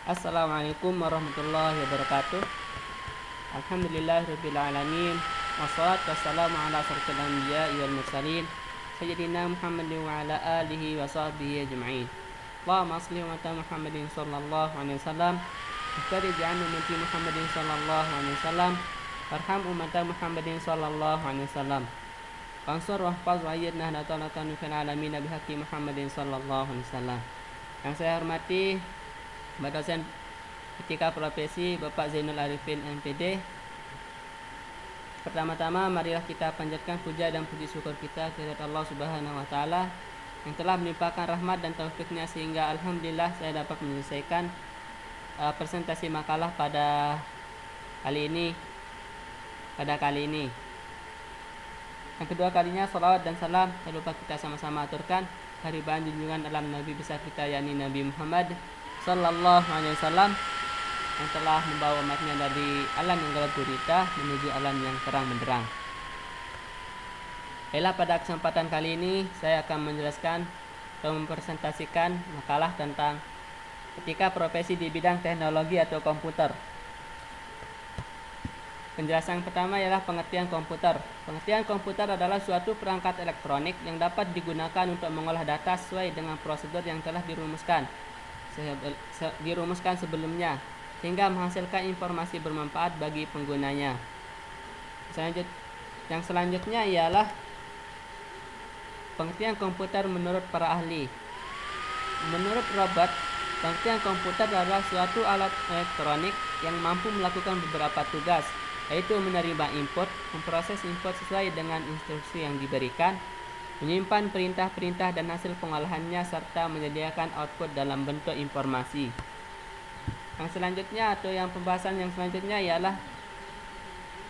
Assalamualaikum warahmatullahi wabarakatuh. Alhamdulillahirabbil alamin. Wassalatu wassalamu ala asyrofil anbiya'i wal mursalin sayyidina Muhammadin wa ala alihi wa sahbihi ajma'in. Allahumma shalli wa ala Muhammadin sallallahu alaihi wasallam. Iftari bi'annu ummati Muhammadin sallallahu alaihi wasallam. Warham ummata Muhammadin sallallahu alaihi wasallam. Wansur wahfaz wa ayyidna nahdatan fil alamin bihaqqi Muhammadin sallallahu alaihi wasallam. Yang saya hormati Bapak dosen Etika Profesi Bapak Zainul Arifin MPD. Pertama-tama marilah kita panjatkan puja dan puji syukur kita kepada Allah Subhanahu wa taala yang telah melimpahkan rahmat dan taufiknya sehingga alhamdulillah saya dapat menyelesaikan presentasi makalah pada kali ini. Yang kedua kalinya salawat dan salam tak lupa kita sama-sama aturkan kehadiran junjungan alam Nabi besar kita yakni Nabi Muhammad sallallahu alaihi wasallam yang telah membawa umatnya dari alam yang gelap gulita menuju alam yang terang benderang. Baiklah, pada kesempatan kali ini saya akan menjelaskan atau mempresentasikan makalah tentang etika profesi di bidang teknologi atau komputer. Penjelasan pertama ialah pengertian komputer. Pengertian komputer adalah suatu perangkat elektronik yang dapat digunakan untuk mengolah data sesuai dengan prosedur yang telah dirumuskan sebelumnya sehingga menghasilkan informasi bermanfaat bagi penggunanya. Yang selanjutnya ialah pengertian komputer menurut para ahli. Menurut Robert, pengertian komputer adalah suatu alat elektronik yang mampu melakukan beberapa tugas, yaitu menerima input, memproses input sesuai dengan instruksi yang diberikan, menyimpan perintah-perintah dan hasil pengolahannya, serta menyediakan output dalam bentuk informasi. Pembahasan yang selanjutnya ialah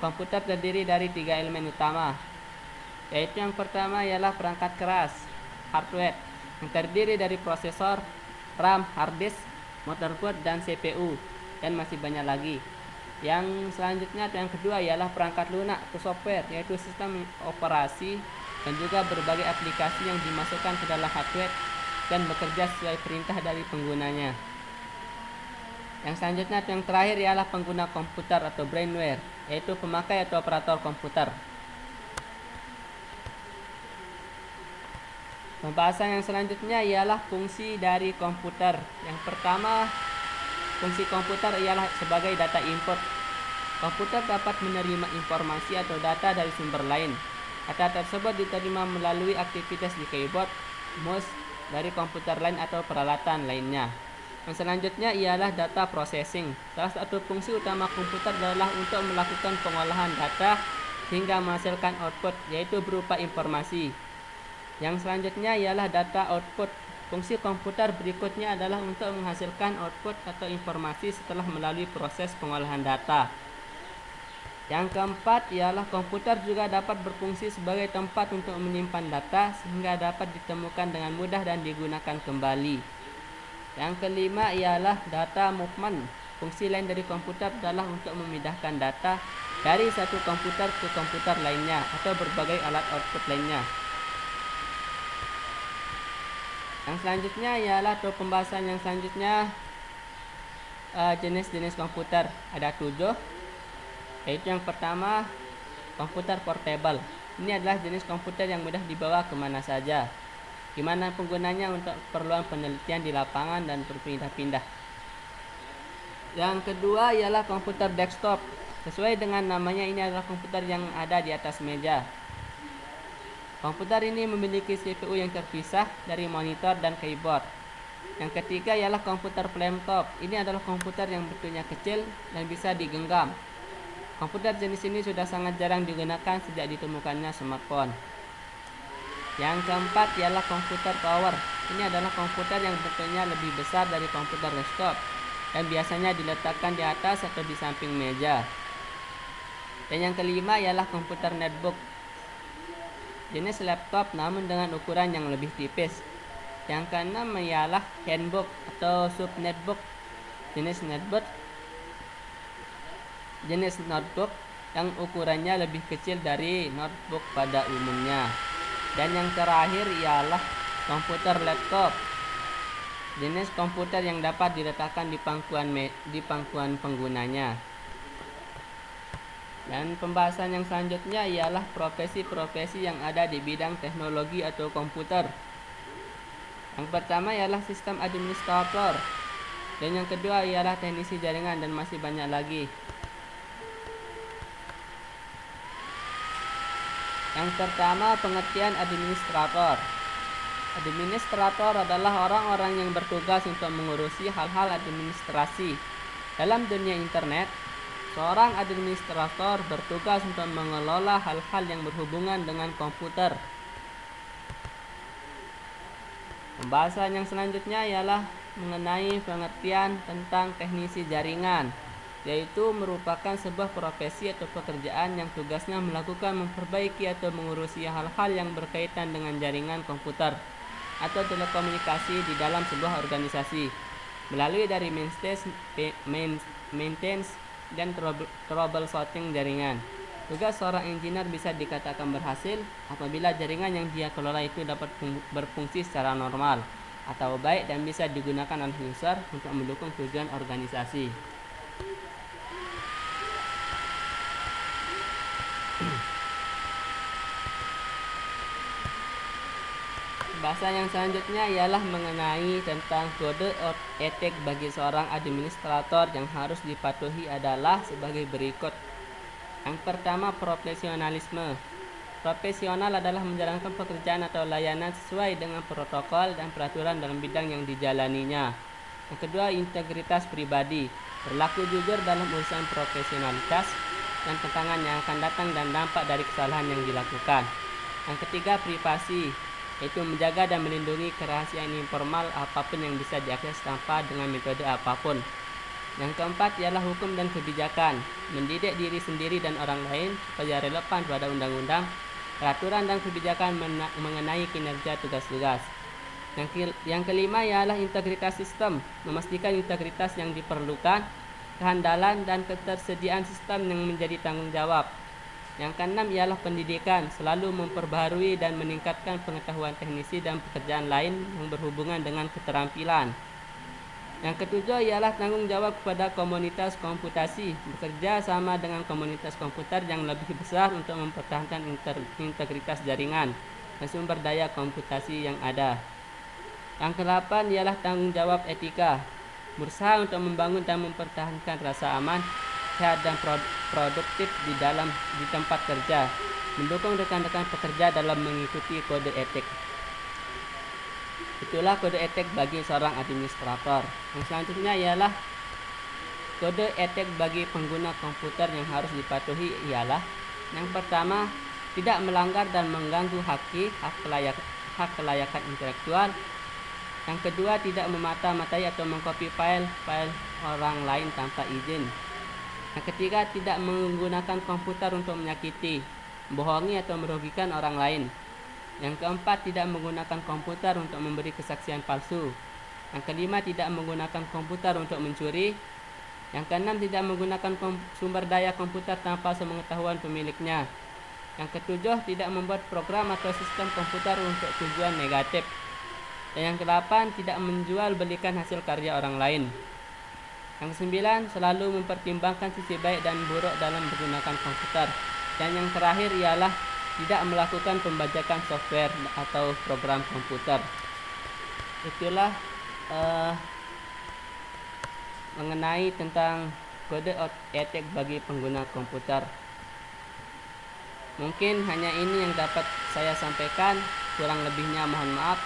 komputer terdiri dari 3 elemen utama, yaitu yang pertama ialah perangkat keras, hardware, yang terdiri dari prosesor, RAM, hard disk, motherboard, dan CPU, dan masih banyak lagi. Yang selanjutnya atau yang kedua ialah perangkat lunak atau software, yaitu sistem operasi dan juga berbagai aplikasi yang dimasukkan ke dalam hardware dan bekerja sesuai perintah dari penggunanya. Yang selanjutnya atau yang terakhir ialah pengguna komputer atau brainware, yaitu pemakai atau operator komputer. Pembahasan yang selanjutnya ialah fungsi dari komputer. Yang pertama, fungsi komputer ialah sebagai data input. Komputer dapat menerima informasi atau data dari sumber lain. Data tersebut diterima melalui aktivitas di keyboard, mouse dari komputer lain atau peralatan lainnya. Yang selanjutnya ialah data processing. Salah satu fungsi utama komputer adalah untuk melakukan pengolahan data hingga menghasilkan output, yaitu berupa informasi. Yang selanjutnya ialah data output. Fungsi komputer berikutnya adalah untuk menghasilkan output atau informasi setelah melalui proses pengolahan data. Yang keempat ialah komputer juga dapat berfungsi sebagai tempat untuk menyimpan data sehingga dapat ditemukan dengan mudah dan digunakan kembali. Yang kelima ialah data movement. Fungsi lain dari komputer adalah untuk memindahkan data dari satu komputer ke komputer lainnya atau berbagai alat output lainnya. Yang selanjutnya ialah pembahasan yang selanjutnya jenis-jenis komputer. Ada 7, yaitu yang pertama komputer portable. Ini adalah jenis komputer yang mudah dibawa kemana saja, gimana penggunanya untuk keperluan penelitian di lapangan dan berpindah-pindah. Yang kedua ialah komputer desktop. Sesuai dengan namanya, ini adalah komputer yang ada di atas meja. Komputer ini memiliki CPU yang terpisah dari monitor dan keyboard. Yang ketiga ialah komputer flametop. Ini adalah komputer yang bentuknya kecil dan bisa digenggam. Komputer jenis ini sudah sangat jarang digunakan sejak ditemukannya smartphone. Yang keempat ialah komputer tower. Ini adalah komputer yang bentuknya lebih besar dari komputer desktop dan biasanya diletakkan di atas atau di samping meja. Dan yang kelima ialah komputer netbook. Jenis laptop namun dengan ukuran yang lebih tipis. Yang keenam ialah handbook atau subnetbook. Jenis notebook yang ukurannya lebih kecil dari notebook pada umumnya. Dan yang terakhir ialah komputer laptop. Jenis komputer yang dapat diletakkan di pangkuan penggunanya. Dan pembahasan yang selanjutnya ialah profesi-profesi yang ada di bidang teknologi atau komputer. Yang pertama ialah sistem administrator, dan yang kedua ialah teknisi jaringan, dan masih banyak lagi. Yang pertama, pengertian administrator. Administrator adalah orang-orang yang bertugas untuk mengurusi hal-hal administrasi. Dalam dunia internet, seorang administrator bertugas untuk mengelola hal-hal yang berhubungan dengan komputer. Pembahasan yang selanjutnya ialah mengenai pengertian tentang teknisi jaringan, yaitu merupakan sebuah profesi atau pekerjaan yang tugasnya melakukan, memperbaiki atau mengurusi hal-hal yang berkaitan dengan jaringan komputer atau telekomunikasi di dalam sebuah organisasi, melalui dari maintenance dan troubleshooting jaringan. Tugas seorang engineer bisa dikatakan berhasil apabila jaringan yang dia kelola itu dapat berfungsi secara normal atau baik dan bisa digunakan oleh user untuk mendukung tujuan organisasi. Bahasan yang selanjutnya ialah mengenai tentang kode etik bagi seorang administrator yang harus dipatuhi adalah sebagai berikut. Yang pertama, profesionalisme. Profesional adalah menjalankan pekerjaan atau layanan sesuai dengan protokol dan peraturan dalam bidang yang dijalaninya. Yang kedua, integritas pribadi. Berlaku jujur dalam urusan profesionalitas dan tantangan yang akan datang dan dampak dari kesalahan yang dilakukan. Yang ketiga, privasi, yaitu menjaga dan melindungi kerahasiaan informal apapun yang bisa diakses tanpa dengan metode apapun. Yang keempat ialah hukum dan kebijakan, mendidik diri sendiri dan orang lain supaya relevan pada undang-undang, peraturan dan kebijakan mengenai kinerja tugas-tugas. Yang kelima ialah integritas sistem, memastikan integritas yang diperlukan, kehandalan dan ketersediaan sistem yang menjadi tanggung jawab. Yang keenam ialah pendidikan, selalu memperbaharui dan meningkatkan pengetahuan teknisi dan pekerjaan lain yang berhubungan dengan keterampilan. Yang ketujuh ialah tanggung jawab kepada komunitas komputasi, bekerja sama dengan komunitas komputer yang lebih besar untuk mempertahankan integritas jaringan dan sumber daya komputasi yang ada. Yang kedelapan ialah tanggung jawab etika, berusaha untuk membangun dan mempertahankan rasa aman, sehat dan produktif di tempat kerja, mendukung rekan-rekan pekerja dalam mengikuti kode etik. Itulah kode etik bagi seorang administrator. Yang selanjutnya ialah kode etik bagi pengguna komputer yang harus dipatuhi ialah: yang pertama, tidak melanggar dan mengganggu hak kelayakan intelektual. Yang kedua, tidak memata-matai atau mengcopy file orang lain tanpa izin. Yang ketiga, tidak menggunakan komputer untuk menyakiti, membohongi atau merugikan orang lain. Yang keempat, tidak menggunakan komputer untuk memberi kesaksian palsu. Yang kelima, tidak menggunakan komputer untuk mencuri. Yang keenam, tidak menggunakan sumber daya komputer tanpa sepengetahuan pemiliknya. Yang ketujuh, tidak membuat program atau sistem komputer untuk tujuan negatif. Dan yang kedelapan, tidak menjual belikan hasil karya orang lain. Yang kesembilan, selalu mempertimbangkan sisi baik dan buruk dalam menggunakan komputer. Dan yang terakhir ialah tidak melakukan pembajakan software atau program komputer. Itulah mengenai tentang kode etik bagi pengguna komputer. Mungkin hanya ini yang dapat saya sampaikan, kurang lebihnya mohon maaf.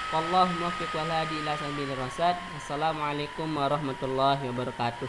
Wallahu muwaffiq wal hadi ila sabilir rasyad. Assalamualaikum warahmatullahi wabarakatuh.